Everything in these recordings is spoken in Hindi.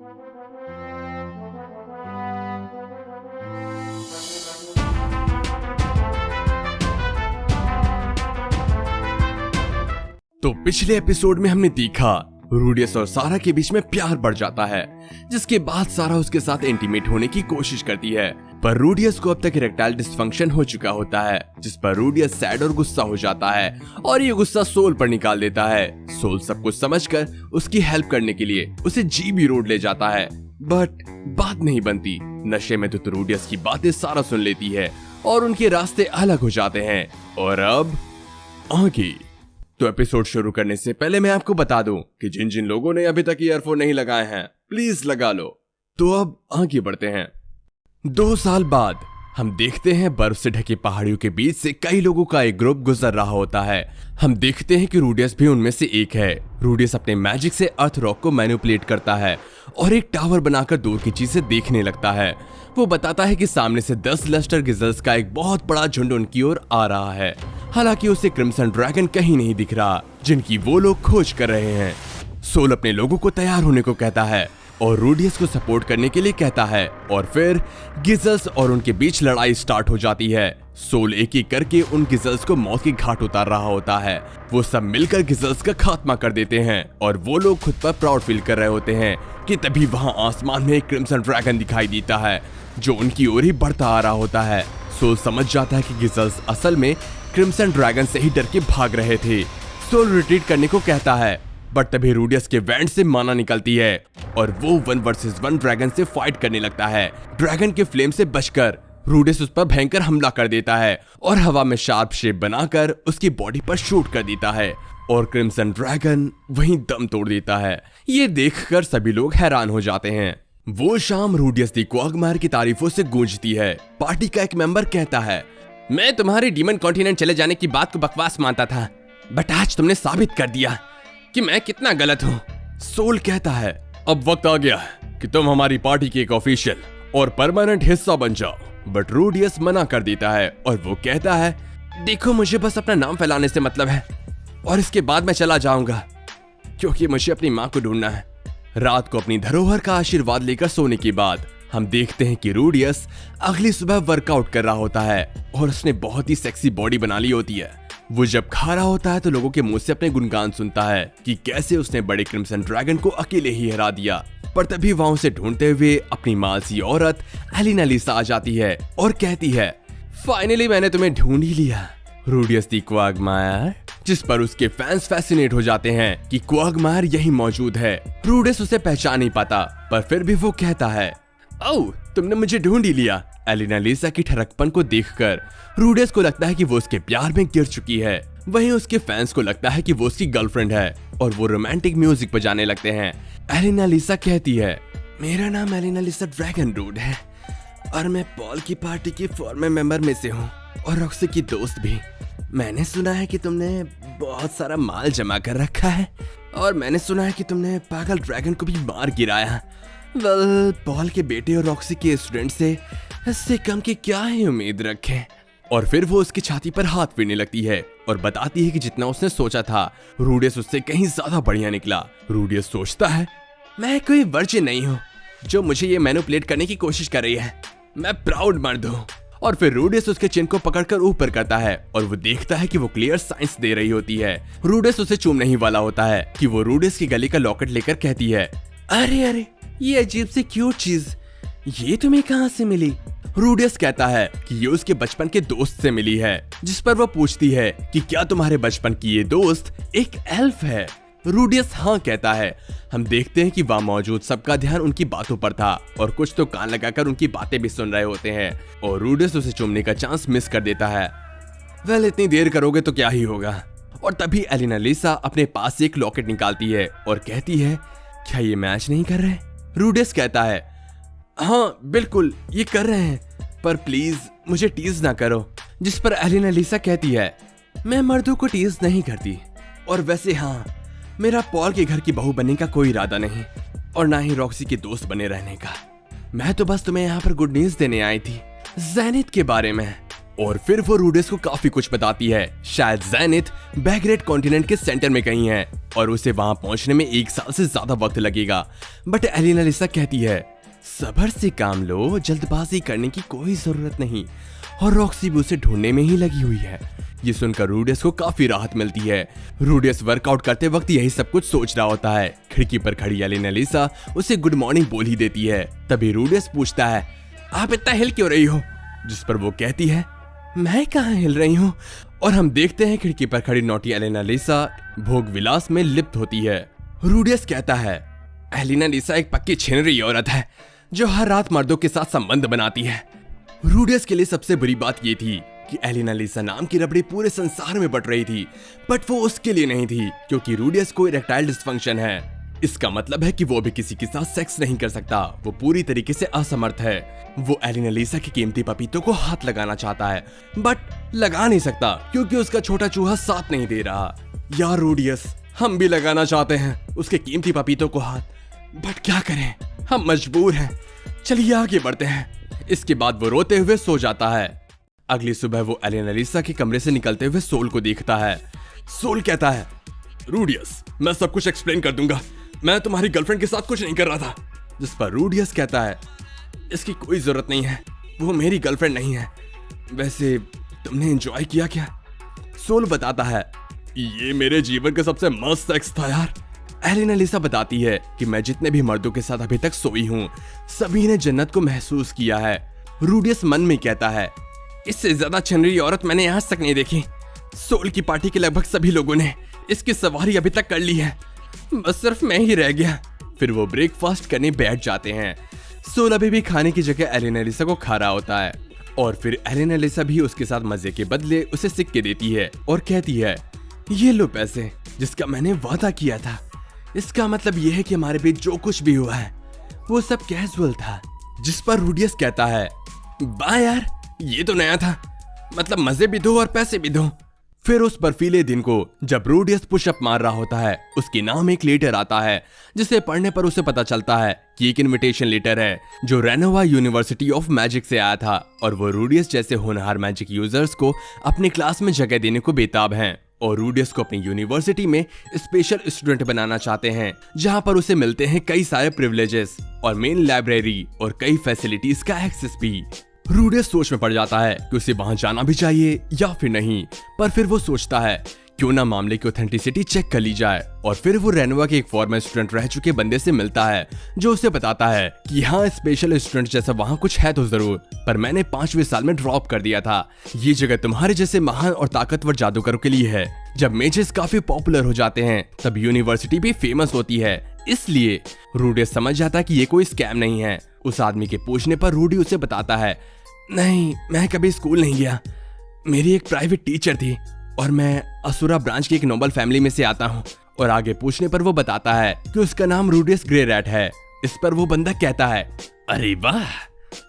तो पिछले एपिसोड में हमने देखा रूडियस और सारा के बीच में प्यार बढ़ जाता है, जिसके बाद सारा उसके साथ इंटीमेट होने की कोशिश करती है, पर रूडियस को अब तक इरेक्टाइल डिसफंक्शन हो चुका होता है, जिस पर रूडियस सैड और गुस्सा हो जाता है और ये गुस्सा सोल पर निकाल देता है। सोल सब कुछ समझकर उसकी हेल्प करने के लिए उसे जीबी रोड ले जाता है, बट बात नहीं बनती। नशे में तो रूडियस की बातें सारा सुन लेती है और उनके रास्ते अलग हो जाते हैं। और अब आगे तो एपिसोड शुरू करने से पहले मैं आपको बता दूं कि जिन जिन लोगों ने अभी तक ईयरफोन नहीं लगाए हैं प्लीज लगा लो। तो अब आगे बढ़ते हैं। 2 साल बाद हम देखते हैं बर्फ से ढकी पहाड़ियों के बीच से कई लोगों का एक ग्रुप गुजर रहा होता है। हम देखते हैं कि रूडियस भी उनमें से एक है। रूडियस अपने मैजिक से अर्थ रॉक को मैनिपुलेट करता है और एक टावर बनाकर दूर की चीजें देखने लगता है। वो बताता है कि सामने से 10 लस्टर गिजल्स का एक बहुत बड़ा झुंड उनकी ओर आ रहा है। हालांकि उसे क्रिम्सन ड्रैगन कहीं नहीं दिख रहा, जिनकी वो लोग खोज कर रहे हैं। सोल अपने लोगों को तैयार होने को कहता है और रूडियस को सपोर्ट करने के लिए कहता है, और फिर गिजल्स और उनके बीच लड़ाई स्टार्ट हो जाती है। सोल एक एक करके उन गिजल्स को मौत के घाट उतार रहा होता है। वो सब मिलकर गिजल्स का खात्मा कर देते हैं और वो लोग खुद पर प्राउड फील कर रहे होते हैं कि तभी वहां आसमान में एक क्रिम्सन ड्रैगन दिखाई देता है जो उनकी ओर ही बढ़ता आ रहा होता है। सोल समझ जाता है कि गिजल्स असल में क्रिम्सन ड्रैगन से ही डर के भाग रहे थे। सोल रिट्रीट करने को कहता है, बट तभी रूडियस के वैंड से माना निकलती है और वो 1 वर्सेस 1 ड्रैगन से फाइट करने लगता है। ड्रैगन के फ्लेम से बचकर रूडियस उस पर भयंकर हमला कर देता है और हवा में शार्प शेप बनाकर उसकी बॉडी पर शूट कर देता है और क्रिम्सन ड्रैगन वहीं दम तोड़ देता है। ये देखकर सभी लोग हैरान हो जाते हैं। वो शाम रूडियस दी क्वागमायर की तारीफों से गूंजती है। पार्टी का एक मेंबर कहता है, मैं तुम्हारे डीमन कॉन्टिनेंट चले जाने की बात को बकवास मानता था, बट आज तुमने साबित कर दिया कि मैं कितना गलत हूँ। सोल कहता है, अब वक्त आ गया कि तुम हमारी पार्टी के एक ऑफिशियल और परमानेंट हिस्सा बन जाओ। बट रूडियस मना कर देता है और वो कहता है, देखो मुझे बस अपना नाम फैलाने से मतलब है और इसके बाद मैं चला जाऊंगा क्योंकि मुझे अपनी माँ को ढूंढना है। रात को अपनी धरोहर का आशीर्वाद लेकर सोने के बाद हम देखते हैं कि रूडियस अगली सुबह वर्कआउट कर रहा होता है और उसने बहुत ही सेक्सी बॉडी बना ली होती है। वो जब खा रहा होता है तो लोगों के मुंह से अपने गुणगान सुनता है कि कैसे उसने बड़े क्रिम्सन ड्रैगन को अकेले ही हरा दिया। पर तभी वहां उसे ढूंढते हुए अपनी मालसी औरत एलिना लिसा आ जाती है और कहती है, फाइनली मैंने तुम्हें ढूंढ ही लिया रूडियस दी क्वागमायर। जिस पर उसके फैंस फैसिनेट हो जाते हैं कि क्वागमायर यही मौजूद है। रूडियस उसे पहचान नहीं पाता, पर फिर भी वो कहता है, ओह तुमने मुझे ढूंढ ही लिया। एलिना लिसा की ठरकपन को देखकर रूडियस को लगता है कि वो उसके प्यार में गिर चुकी है। वहीं उसके फैंस को लगता है कि वो उसकी गर्लफ्रेंड है और वो रोमांटिक म्यूजिक बजाने लगते हैं। एलिना लिसा कहती है, मेरा नाम एलिना लिसा ड्रैगन रूड है और मैं पॉल की पार्टी की फॉर्मर मेंबर में से हूँ और रॉक्सी की दोस्त भी। मैंने सुना है कि तुमने बहुत सारा माल जमा कर रखा है और मैंने सुना है कि तुमने पागल ड्रैगन को भी मार गिराया। वेल, पॉल के बेटे और रॉक्सी के स्टूडेंट से इससे कम की क्या ही उम्मीद रखें। और फिर वो उसकी छाती पर हाथ फेरने लगती है और बताती है कि जितना उसने सोचा था रूडियस उससे कहीं ज्यादा बढ़िया निकला। रूडियस सोचता है, मैं कोई वर्जिन नहीं हूँ जो मुझे ये मैनिपुलेट करने की कोशिश कर रही है, मैं प्राउड मर्द हूँ। और फिर रूडियस उसके चिन को पकड़कर ऊपर करता है और वो देखता है कि वो क्लियर साइंस दे रही होती है। रूडियस उसे चूमने ही वाला होता है कि वो रूडियस की गले का लॉकेट लेकर कहती है, अरे अरे ये अजीब सी क्यूट चीज, ये तुम्हें कहाँ से मिली? रूडियस कहता है कि ये उसके बचपन के दोस्त से मिली है। जिस पर वो पूछती है कि क्या तुम्हारे बचपन की ये दोस्त एक एल्फ है? रूडियस हाँ कहता है। हम देखते हैं कि वहाँ मौजूद सबका ध्यान उनकी बातों पर था और कुछ तो कान लगाकर उनकी बातें भी सुन रहे होते हैं और रूडियस उसे चूमने का चांस मिस कर देता है। वेल, इतनी देर करोगे तो क्या ही होगा। और तभी एलिना लिसा अपने पास से एक लॉकेट निकालती है और कहती है, क्या ये मैच नहीं कर रहे? रूडियस कहता है, हाँ बिल्कुल ये कर रहे हैं, पर प्लीज मुझे टीज ना करो। जिस पर एलिना लिसा कहती है, मैं मर्दों को टीज नहीं करती और वैसे हाँ, मेरा पॉल के घर की बहू बनने का कोई इरादा नहीं और ना ही रॉक्सी के दोस्त बने रहने का। मैं तो बस तुम्हें यहाँ पर गुड न्यूज देने आई थी ज़ेनिथ के बारे में। और फिर वो रूडियस को काफी कुछ बताती है। शायद ज़ेनिथ बैगरेट कॉन्टिनेंट के सेंटर में कहीं है और उसे वहां पहुंचने में 1 साल से ज्यादा वक्त लगेगा। बट एलिनालिसा कहती है सब्र से काम लो, जल्दबाजी करने की कोई जरूरत नहीं, और रॉक्सी भी उसे ढूंढने में ही लगी हुई है। ये सुनकर रूडियस को काफी राहत मिलती है। रूडियस वर्कआउट करते वक्त यही सब कुछ सोच रहा होता है। खिड़की पर खड़ी एलिनालिसा उसे गुड मॉर्निंग बोल ही देती है। तभी रूडियस पूछता है आप इतना हिल क्यों रही हो, जिस पर वो कहती है मैं कहाँ हिल रही हूँ, और हम देखते हैं खिड़की पर खड़ी नोटी एलिनालिसा भोग विलास में लिप्त होती है। रूडियस कहता है एलिनालिसा एक पक्की छिनरी औरत है जो हर रात मर्दों के साथ संबंध बनाती है। रूडियस के लिए सबसे बुरी बात ये थी कि एलिनालिसा नाम की रबड़ी पूरे संसार में बट रही थी, बट वो उसके लिए नहीं थी क्योंकि रूडियस को इरेक्टाइल डिसफंक्शन है। इसका मतलब है कि वो भी किसी के साथ सेक्स नहीं कर सकता, वो पूरी तरीके से असमर्थ है। वो एलिनालिसा की कीमती पपीतों को हाथ लगाना चाहता है बट लगा नहीं सकता क्योंकि उसका छोटा चूहा साथ नहीं दे रहा। यार रूडियस, हम भी लगाना चाहते हैं उसके कीमती पपीतों को हाथ, बट क्या करें, हम मजबूर हैं। चलिए आगे बढ़ते हैं। इसके बाद वो रोते हुए सो जाता है। अगली सुबह वो एलिनालिसा के कमरे से निकलते हुए सोल को देखता है। सोल कहता है रूडियस, मैं सब कुछ एक्सप्लेन कर दूंगा, मैं तुम्हारी गर्लफ्रेंड के साथ कुछ नहीं कर रहा था। जिस पर रूडियस कहता है इसकी कोई जरूरत नहीं है, वो मेरी गर्लफ्रेंड नहीं है। वैसे तुमने एंजॉय किया क्या? सोल बताता है ये मेरे जीवन का सबसे मस्त सेक्स था यार। एलिनालिसा बताती है कि मैं जितने भी मर्दों के साथ अभी तक सोई हूँ सभी ने जन्नत को महसूस किया है। रूडियस मन में कहता है इससे ज्यादा छिनरी औरत मैंने आज तक नहीं देखी। सोल की पार्टी के लगभग सभी लोगों ने इसकी सवारी अभी तक कर ली है, बस सिर्फ मैं ही रह गया। फिर वो ब्रेकफास्ट करने बैठ जाते हैं। सोल अभी भी खाने की जगह एलिनालिसा को खा रहा होता है और फिर एलिनालिसा भी उसके साथ मजे के बदले उसे सिक्के देती है और कहती है ये लो पैसे जिसका मैंने वादा किया था। इसका मतलब यह है कि हमारे बीच जो कुछ भी हुआ है वो सब कैजुअल था। जिस पर रूडियस कहता है वाह यार, ये तो नया था, मतलब मजे भी दो और पैसे भी दो। फिर उस बर्फीले दिन को जब रूडियस पुशअप मार रहा होता है उसके नाम एक लेटर आता है जिसे पढ़ने पर उसे पता चलता है कि एक इनविटेशन लेटर है जो रेनोवा यूनिवर्सिटी ऑफ मैजिक से आया था और वो रूडियस जैसे होनहार मैजिक यूजर्स को अपनी क्लास में जगह देने को बेताब हैं और रूडियस को अपनी यूनिवर्सिटी में स्पेशल स्टूडेंट बनाना चाहते हैं जहां पर उसे मिलते हैं कई सारे प्रिविलेजेस और मेन लाइब्रेरी और कई फैसिलिटीज का एक्सेस भी। रूडियस सोच में पड़ जाता है कि उसे वहां जाना भी चाहिए या फिर नहीं, पर फिर वो सोचता है क्यों ना मामले की ऑथेंटिसिटी चेक कर ली जाए और फिर वो रेनोवा के एक फॉर्मर स्टूडेंट रह चुके बंदे से मिलता है जो उसे बताता है कि हाँ स्पेशल स्टूडेंट जैसा वहाँ कुछ है तो जरूर, पर मैंने 5वें साल में ड्रॉप कर दिया था। ये जगह तुम्हारे जैसे महान और ताकतवर जादूगरों के लिए है। जब मेजेस काफी पॉपुलर हो जाते हैं तब यूनिवर्सिटी भी फेमस होती है, इसलिए रूडियस समझ जाता है कि ये कोई स्कैम नहीं है। उस आदमी के पूछने पर रूडी उसे बताता है नहीं, मैं कभी स्कूल नहीं गया, मेरी एक प्राइवेट टीचर थी और मैं असुरा ब्रांच की एक नोबल फैमिली में से आता हूँ। और आगे पूछने पर वो बताता है कि उसका नाम रूडियस ग्रे रैट है। इस पर वो बंदा कहता है अरे वाह,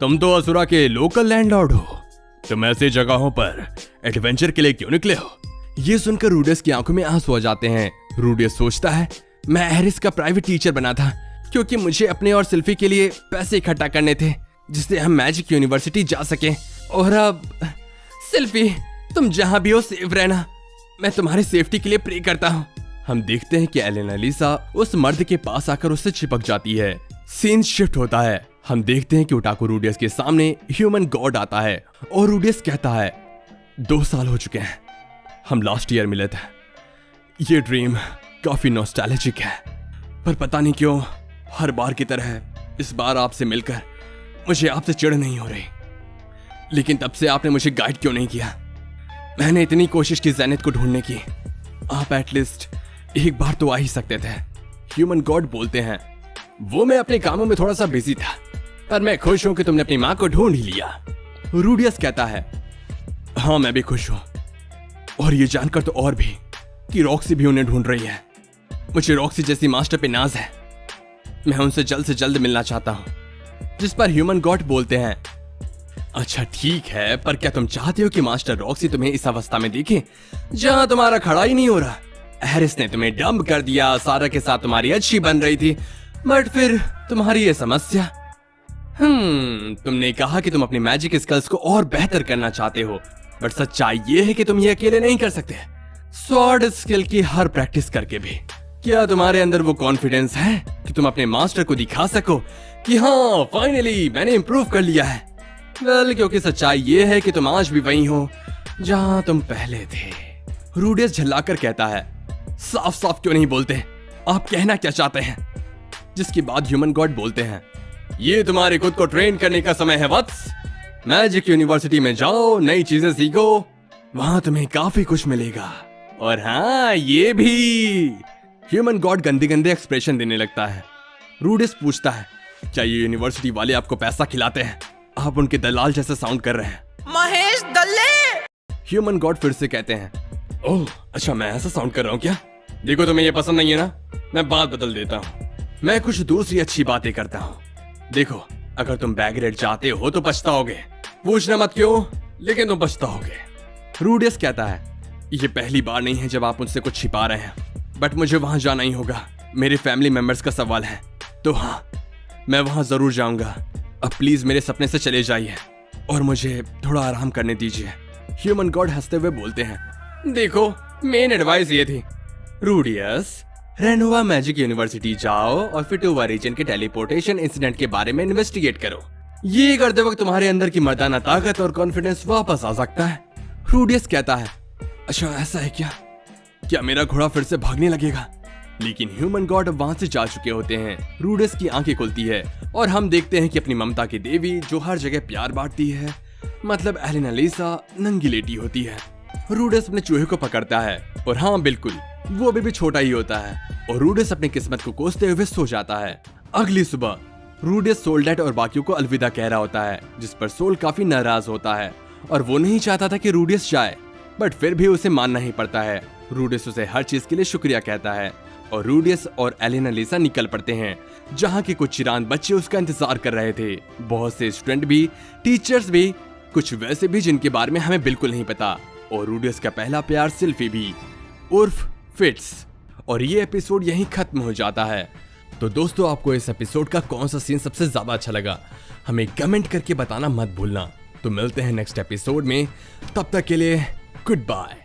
तुम तो असुरा के लोकल लैंडलॉर्ड हो, तुम ऐसी जगहों पर एडवेंचर के लिए क्यों निकले हो? ये सुनकर रूडियस की आंखों में आंसू आ जाते हैं। रूडियस सोचता है मैं हैरिस का प्राइवेट टीचर बना था क्योंकि मुझे अपने और सिल्फी के लिए पैसे इकट्ठा करने थे जिससे हम मैजिक यूनिवर्सिटी जा सके। और अब सिल्फी, तुम जहां भी हो सेफ रहना, मैं तुम्हारी सेफ्टी के लिए प्रे करता हूँ। हम देखते हैं कि एलिनालिसा उस मर्द के पास आकर उससे चिपक जाती है। सीन शिफ्ट होता है। हम देखते हैं कि ओटाकू रूडियस के सामने ह्यूमन गॉड आता है और रूडियस कहता है 2 साल हो चुके हैं, हम लास्ट ईयर मिले थे। ये ड्रीम काफी नॉस्टैल्जिक है, पर पता नहीं क्यों हर बार की तरह इस बार आपसे मिलकर मुझे आपसे चिढ़ नहीं हो रही। लेकिन तब से आपने मुझे गाइड क्यों नहीं किया? मैंने इतनी कोशिश की ज़ैनिथ को ढूंढने की, आप एटलीस्ट एक बार तो आ ही सकते थे। ह्यूमन गॉड बोलते हैं वो मैं अपने कामों में थोड़ा सा बिजी था, पर मैं खुश हूं कि तुमने अपनी माँ को ढूंढ ही लिया। रूडियस कहता है हाँ मैं भी खुश हूं, और ये जानकर तो और भी कि रॉक्सी भी उन्हें ढूंढ रही है। मुझे रॉक्सी जैसी मास्टर पे नाज है, मैं उनसे जल्द से जल्द मिलना चाहता हूँ। जिस पर ह्यूमन गॉड बोलते हैं अच्छा ठीक है, पर क्या तुम चाहते हो कि मास्टर रॉक्सी तुम्हें इस अवस्था में देखे जहां तुम्हारा खड़ा ही नहीं हो रहा? हैरिस ने तुम्हें डंप कर दिया, सारा के साथ तुम्हारी अच्छी बन रही थी, बट फिर तुम्हारी ये समस्या। तुमने कहा कि तुम अपनी मैजिक स्किल्स को और बेहतर करना चाहते हो, बट सच्चाई ये है कि तुम ये अकेले नहीं कर सकते, स्वॉर्ड स्किल की हर प्रैक्टिस करके भी। क्या तुम्हारे अंदर वो कॉन्फिडेंस है कि तुम अपने मास्टर को दिखा सको कि हाँ फाइनली मैंने इम्प्रूव कर लिया है? वेल, क्योंकि सच्चाई ये है कि तुम आज भी वही हो जहां तुम पहले थे। रूडियस झल्लाकर कहता है, साफ साफ क्यों नहीं बोलते, आप कहना क्या चाहते हैं? जिसके बाद ह्यूमन गॉड बोलते हैं, ये तुम्हारे खुद को ट्रेन करने का समय है वत्स। मैजिक यूनिवर्सिटी में जाओ, नई चीजें सीखो, वहां तुम्हें काफी कुछ मिलेगा। और हाँ, ये भी। ह्यूमन गॉड गंदे गंदे एक्सप्रेशन देने लगता है। रूडियस पूछता है, क्या ये यूनिवर्सिटी वाले आपको पैसा खिलाते हैं? आप उनके दलाल जैसे साउंड कर रहे हैं। महेश दल्ले। ह्यूमन गॉड फिर से कहते हैं, ओह अच्छा, मैं ऐसा साउंड कर रहा हूँ क्या? देखो तुम्हें ये पसंद नहीं है ना, मैं बात बदल देता हूँ। मैं कुछ दूसरी अच्छी बातें करता हूँ। देखो, अगर तुम बैगरेट चाहते हो तो पछताओगे। पूछना मत क्यों, लेकिन तुम पछताओगे। रूडियस कहता है, ये पहली बार नहीं है जब आप मुझसे कुछ छिपा रहे हैं, बट मुझे वहां जाना ही होगा। मेरे फैमिली मेंबर्स का सवाल है, तो हाँ, मैं वहां जरूर जाऊंगा। अब प्लीज मेरे सपने से चले जाइए और मुझे थोड़ा आराम करने दीजिए। ह्यूमन गॉड हंसते हुए बोलते हैं, देखो मेन एडवाइस ये थी, रूडियस, रेनोवा मैजिक यूनिवर्सिटी जाओ और फिटोवा रीजन के टेलीपोर्टेशन इंसिडेंट के बारे में इन्वेस्टिगेट करो। ये करते वक्त तुम्हारे अंदर की मर्दाना ताकत और कॉन्फिडेंस वापस आ सकता है। रूडियस कहता है, अच्छा ऐसा है क्या? क्या मेरा घोड़ा फिर से भागने लगेगा? लेकिन ह्यूमन गॉड अब वहां से जा चुके होते हैं। रूडियस की आंखें खुलती है और हम देखते हैं कि अपनी ममता की देवी जो हर जगह प्यार बांटती है, मतलब एलेनालिसा, नंगी लेटी होती है। रूडियस अपने चूहे को पकड़ता है और हाँ बिल्कुल, वो अभी भी छोटा ही होता है और रूडियस अपनी किस्मत को कोसते हुए सो जाता है। अगली सुबह रूडियस सोल्डेट और बाकियों को अलविदा कह रहा होता है, जिस पर सोल काफी नाराज होता है और वो नहीं चाहता था कि रूडियस जाए, बट फिर भी उसे मानना ही पड़ता है। रूडियस उसे हर चीज के लिए शुक्रिया कहता है और रूडियस और एलेनालिसा निकल पड़ते हैं, जहाँ के कुछ चिरान बच्चे उसका इंतजार कर रहे थे। बहुत से स्टूडेंट भी, टीचर्स भी, कुछ वैसे भी जिनके बारे में हमें बिल्कुल नहीं पता, और रूडियस का पहला प्यार सिल्फी भी, उर्फ फिट्स। और ये एपिसोड यहीं खत्म हो जाता है। तो दोस्तों, आपको इस एपिसोड का कौन सा सीन सबसे ज्यादा अच्छा लगा, हमें कमेंट करके बताना मत भूलना। तो मिलते हैं नेक्स्ट एपिसोड में, तब तक के लिए गुड बाय।